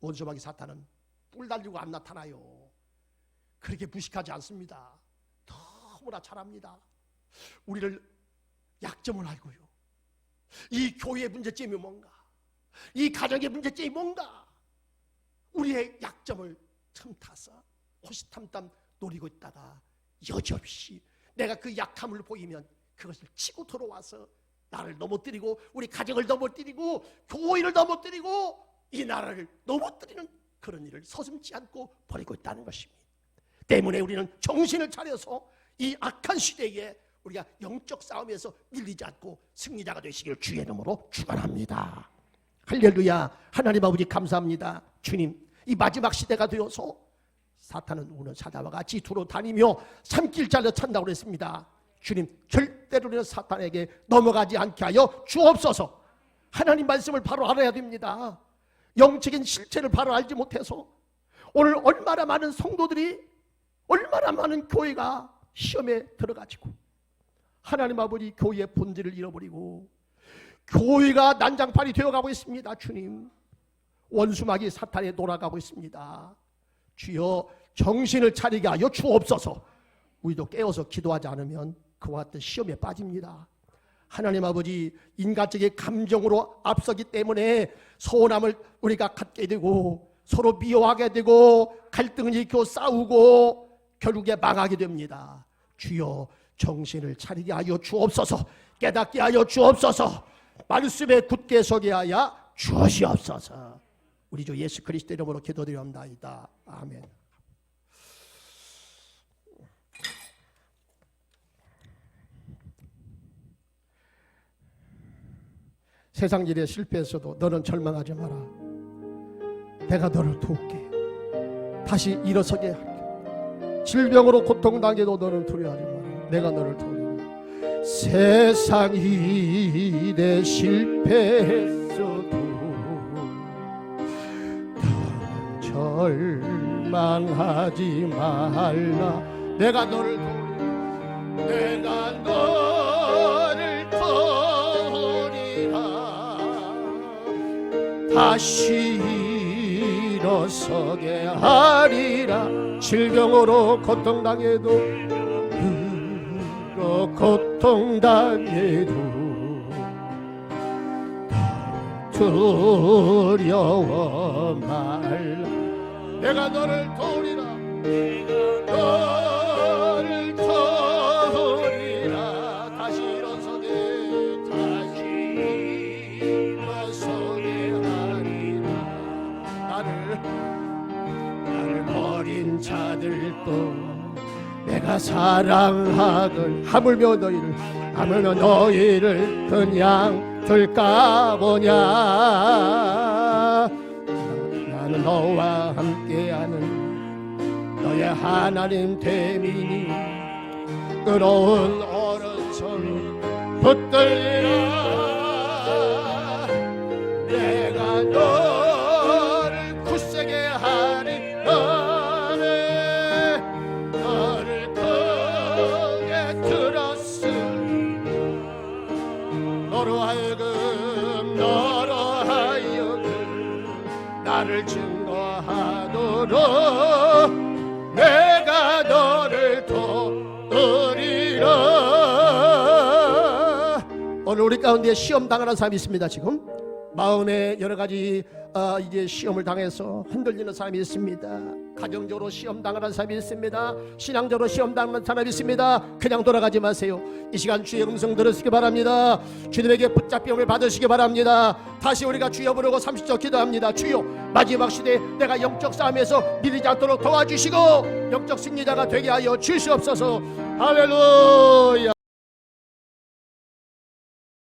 원수마귀 사탄은 뿔 달리고 안 나타나요. 그렇게 무식하지 않습니다. 너무나 잘합니다. 우리를 약점을 알고요, 이 교회의 문제점이 뭔가, 이 가정의 문제점이 뭔가, 우리의 약점을 틈타서 호시탐탐 노리고 있다가 여지없이 내가 그 약함을 보이면 그것을 치고 들어와서 나를 넘어뜨리고 우리 가정을 넘어뜨리고 교회를 넘어뜨리고 이 나라를 넘어뜨리는 그런 일을 서슴지 않고 벌이고 있다는 것입니다. 때문에 우리는 정신을 차려서 이 악한 시대에 우리가 영적 싸움에서 밀리지 않고 승리자가 되시길 주의 이름으로 축원합니다. 할렐루야. 하나님 아버지 감사합니다. 주님, 이 마지막 시대가 되어서 사탄은 오늘 사자와 같이 두루 다니며 산길 잘려 찬다고 그랬습니다. 주님, 절대로 사탄에게 넘어가지 않게 하여 주옵소서. 하나님 말씀을 바로 알아야 됩니다. 영적인 실체를 바로 알지 못해서 오늘 얼마나 많은 성도들이, 얼마나 많은 교회가 시험에 들어가지고 하나님 아버지 교회의 본질을 잃어버리고 교회가 난장판이 되어가고 있습니다. 주님, 원수마귀 사탄에 돌아가고 있습니다. 주여, 정신을 차리게 하여 주옵소서. 우리도 깨어서 기도하지 않으면 그와 같은 시험에 빠집니다. 하나님 아버지, 인간적인 감정으로 앞서기 때문에 서운함을 우리가 갖게 되고 서로 미워하게 되고 갈등을 일으켜 싸우고 결국에 망하게 됩니다. 주여, 정신을 차리게 하여 주옵소서. 깨닫게 하여 주옵소서. 말씀에 굳게 서게 하여 주시옵소서. 우리 주 예수 그리스도 이름으로 기도드립니다. 아멘. 세상 일에 실패했어도 너는 절망하지 마라. 내가 너를 도울게. 다시 일어서게 할게. 질병으로 고통당해도 너는 두려워하지 마라. 내가 너를 도우리라. 세상 일에 실패했어도 너는 절망하지 말라. 내가 너를 도우리라. 내가 너를 도우리라. 다시 일어서게 하리라. 질병으로 고통당해도 고통당해도 두려워 말라. 내가 너를 도우리라. 너를 도우리라. 다시 일어서게 하리라. 나를 버린 자들도 내가 사랑하걸. 하물며 너희를 그냥 둘까 보냐. 나는 너와 함께하는 너의 하나님 대민이 의로운 오른손 붙들리라. 내가 너를 굳세게 하리. 너를 크게 들었으니 너로 하여금 나를 증거하도록 내가 너를 도우리라. 오늘 우리 가운데 시험 당하는 사람이 있습니다. 지금 마음에 여러 가지 이제 시험을 당해서 흔들리는 사람이 있습니다. 가정적으로 시험 당하는 사람이 있습니다. 신앙적으로 시험 당하는 사람이 있습니다. 그냥 돌아가지 마세요. 이 시간 주의 음성 들으시기 바랍니다. 주님에게 붙잡힘을 받으시기 바랍니다. 다시 우리가 주여 부르고 30초 기도합니다. 주여, 마지막 시대에 내가 영적 싸움에서 밀리지 않도록 도와주시고 영적 승리자가 되게 하여 주시옵소서. 할렐루야.